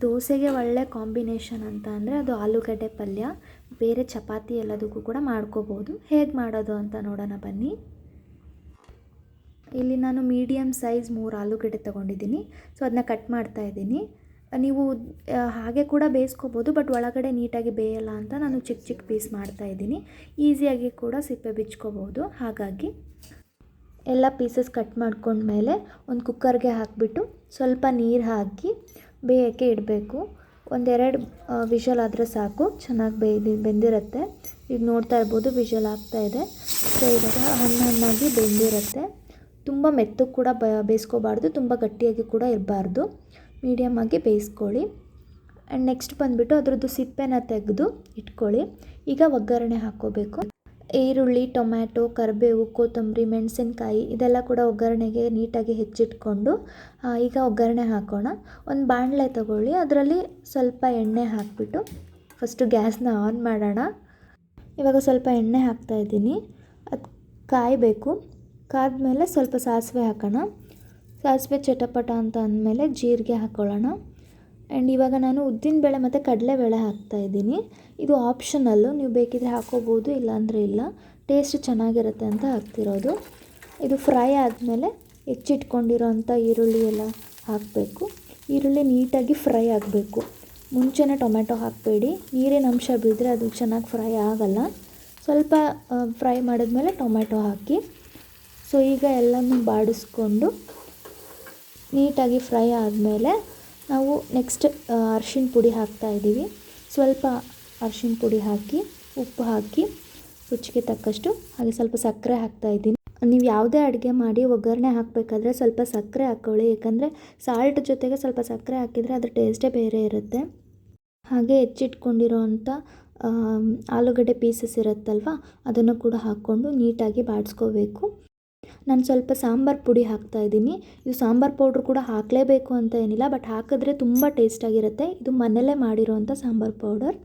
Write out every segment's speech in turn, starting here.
ದೋಸೆಗೆ ಒಳ್ಳೆ ಕಾಂಬಿನೇಷನ್ ಅಂತ ಅಂದರೆ ಅದು ಆಲೂಗಡ್ಡೆ ಪಲ್ಯ. ಬೇರೆ ಚಪಾತಿ ಎಲ್ಲದಕ್ಕೂ ಕೂಡ ಮಾಡ್ಕೋಬೋದು. ಹೇಗೆ ಮಾಡೋದು ಅಂತ ನೋಡೋಣ ಬನ್ನಿ. ಇಲ್ಲಿ ನಾನು ಮೀಡಿಯಮ್ ಸೈಜ್ 3 ಆಲೂಗಡ್ಡೆ ತೊಗೊಂಡಿದ್ದೀನಿ. ಸೊ ಅದನ್ನ ಕಟ್ ಮಾಡ್ತಾ ಇದ್ದೀನಿ. ನೀವು ಹಾಗೆ ಕೂಡ ಬೇಯಿಸ್ಕೋಬೋದು, ಬಟ್ ಒಳಗಡೆ ನೀಟಾಗಿ ಬೇಯಲ್ಲ ಅಂತ ನಾನು ಚಿಕ್ಕ ಚಿಕ್ಕ ಪೀಸ್ ಮಾಡ್ತಾಯಿದ್ದೀನಿ. ಈಸಿಯಾಗಿ ಕೂಡ ಸಿಪ್ಪೆ ಬಿಚ್ಕೋಬೋದು. ಹಾಗಾಗಿ ಎಲ್ಲ ಪೀಸಸ್ ಕಟ್ ಮಾಡ್ಕೊಂಡ್ಮೇಲೆ ಒಂದು ಕುಕ್ಕರ್ಗೆ ಹಾಕಿಬಿಟ್ಟು ಸ್ವಲ್ಪ ನೀರು ಹಾಕಿ ಬೇಯೋಕ್ಕೆ ಇಡಬೇಕು. ಒಂದೆರಡು ವಿಷಲ್ ಆದರೆ ಸಾಕು, ಚೆನ್ನಾಗಿ ಬೆಂದಿರುತ್ತೆ. ಈಗ ನೋಡ್ತಾ ಇರ್ಬೋದು ವಿಷಲ್ ಆಗ್ತಾಯಿದೆ. ಸೊ ಇವಾಗ ಹಣ್ಣಾಗಿ ಬೆಂದಿರುತ್ತೆ. ತುಂಬ ಮೆತ್ತಗೆ ಕೂಡ ಬೇಯಿಸ್ಕೋಬಾರ್ದು, ತುಂಬ ಗಟ್ಟಿಯಾಗಿ ಕೂಡ ಇರಬಾರ್ದು. ಮೀಡಿಯಮಾಗಿ ಬೇಯಿಸ್ಕೊಳ್ಳಿ. ಆ್ಯಂಡ್ ನೆಕ್ಸ್ಟ್ ಬಂದುಬಿಟ್ಟು ಅದರದ್ದು ಸಿಪ್ಪೆನ ತೆಗೆದು ಇಟ್ಕೊಳ್ಳಿ. ಈಗ ಒಗ್ಗರಣೆ ಹಾಕ್ಕೋಬೇಕು. ಈರುಳ್ಳಿ, ಟೊಮ್ಯಾಟೊ, ಕರಿಬೇವು, ಕೊತ್ತಂಬರಿ, ಮೆಣಸಿನ್ಕಾಯಿ ಇದೆಲ್ಲ ಕೂಡ ಒಗ್ಗರಣೆಗೆ ನೀಟಾಗಿ ಹೆಚ್ಚಿಟ್ಕೊಂಡು ಈಗ ಒಗ್ಗರಣೆ ಹಾಕೋಣ. ಒಂದು ಬಾಣಲೆ ತಗೊಳ್ಳಿ, ಅದರಲ್ಲಿ ಸ್ವಲ್ಪ ಎಣ್ಣೆ ಹಾಕಿಬಿಟ್ಟು ಫಸ್ಟು ಗ್ಯಾಸ್ನ ಆನ್ ಮಾಡೋಣ. ಇವಾಗ ಸ್ವಲ್ಪ ಎಣ್ಣೆ ಹಾಕ್ತಾಯಿದ್ದೀನಿ. ಅದು ಕಾಯಬೇಕು. ಕಾದ್ಮೇಲೆ ಸ್ವಲ್ಪ ಸಾಸಿವೆ ಹಾಕೋಣ. ಸಾಸಿವೆ ಚಟಪಟ ಅಂತ ಅಂದಮೇಲೆ ಜೀರಿಗೆ ಹಾಕ್ಕೊಳ್ಳೋಣ. ಆ್ಯಂಡ್ ಇವಾಗ ನಾನು ಉದ್ದಿನಬೇಳೆ ಮತ್ತು ಕಡಲೆಬೇಳೆ ಹಾಕ್ತಾಯಿದ್ದೀನಿ. ಇದು ಆಪ್ಷನಲ್ಲು, ನೀವು ಬೇಕಿದ್ರೆ ಹಾಕ್ಕೋಬೋದು, ಇಲ್ಲಾಂದರೆ ಇಲ್ಲ. ಟೇಸ್ಟ್ ಚೆನ್ನಾಗಿರುತ್ತೆ ಅಂತ ಹಾಕ್ತಿರೋದು. ಇದು ಫ್ರೈ ಆದಮೇಲೆ ಹೆಚ್ಚಿಟ್ಕೊಂಡಿರೋ ಅಂಥ ಈರುಳ್ಳಿ ಎಲ್ಲ ಹಾಕಬೇಕು. ಈರುಳ್ಳಿ ನೀಟಾಗಿ ಫ್ರೈ ಆಗಬೇಕು. ಮುಂಚೆನೇ ಟೊಮೆಟೊ ಹಾಕಬೇಡಿ, ನೀರಿನ ಅಂಶ ಬಿದ್ದರೆ ಅದು ಚೆನ್ನಾಗಿ ಫ್ರೈ ಆಗಲ್ಲ. ಸ್ವಲ್ಪ ಫ್ರೈ ಮಾಡಿದ್ಮೇಲೆ ಟೊಮೆಟೊ ಹಾಕಿ. ಸೊ ಈಗ ಎಲ್ಲನೂ ಬಾಡಿಸ್ಕೊಂಡು ನೀಟಾಗಿ ಫ್ರೈ ಆದಮೇಲೆ ನಾವು ನೆಕ್ಸ್ಟ್ ಅರಿಶಿಣ ಪುಡಿ ಹಾಕ್ತಾಯಿದ್ದೀವಿ. ಸ್ವಲ್ಪ ಅರಿಶಿಣ ಪುಡಿ ಹಾಕಿ, ಉಪ್ಪು ಹಾಕಿ, ರುಚಿಗೆ ತಕ್ಕಷ್ಟು, ಹಾಗೆ ಸ್ವಲ್ಪ ಸಕ್ಕರೆ ಹಾಕ್ತಾಯಿದ್ದೀನಿ. ನೀವು ಯಾವುದೇ ಅಡುಗೆ ಮಾಡಿ ಒಗ್ಗರಣೆ ಹಾಕಬೇಕಾದ್ರೆ ಸ್ವಲ್ಪ ಸಕ್ಕರೆ ಹಾಕ್ಕೊಳ್ಳಿ. ಯಾಕಂದರೆ ಸಾಲ್ಟ್ ಜೊತೆಗೆ ಸ್ವಲ್ಪ ಸಕ್ಕರೆ ಹಾಕಿದರೆ ಅದ್ರ ಟೇಸ್ಟೇ ಬೇರೆ ಇರುತ್ತೆ. ಹಾಗೆ ಹೆಚ್ಚಿಟ್ಕೊಂಡಿರೋ ಅಂಥ ಆಲೂಗಡ್ಡೆ ಪೀಸಸ್ ಇರುತ್ತಲ್ವ, ಅದನ್ನು ಕೂಡ ಹಾಕ್ಕೊಂಡು ನೀಟಾಗಿ ಬಾಡಿಸ್ಕೋಬೇಕು. ನಾನು ಸ್ವಲ್ಪ ಸಾಂಬಾರು ಪುಡಿ ಹಾಕ್ತಾಯಿದ್ದೀನಿ. ಇದು ಸಾಂಬಾರು ಪೌಡ್ರ್ ಕೂಡ ಹಾಕಲೇಬೇಕು ಅಂತ ಏನಿಲ್ಲ, ಬಟ್ ಹಾಕಿದ್ರೆ ತುಂಬ ಟೇಸ್ಟಾಗಿರುತ್ತೆ. ಇದು ಮನೆಯಲ್ಲೇ ಮಾಡಿರೋವಂಥ ಸಾಂಬಾರು ಪೌಡರ್.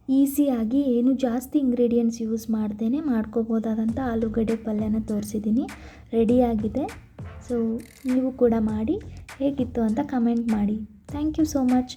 ಈಸಿಯಾಗಿ ಏನು ಜಾಸ್ತಿ ಇಂಗ್ರೀಡಿಯೆಂಟ್ಸ್ ಯೂಸ್ ಮಾಡ್ದೇ ಮಾಡ್ಕೋಬೋದಾದಂಥ ಆಲೂಗಡ್ಡೆ ಪಲ್ಯನ ತೋರಿಸಿದ್ದೀನಿ. ರೆಡಿಯಾಗಿದೆ. ಸೊ ನೀವು ಕೂಡ ಮಾಡಿ ಹೇಗಿತ್ತು ಅಂತ ಕಮೆಂಟ್ ಮಾಡಿ. Thank you so much.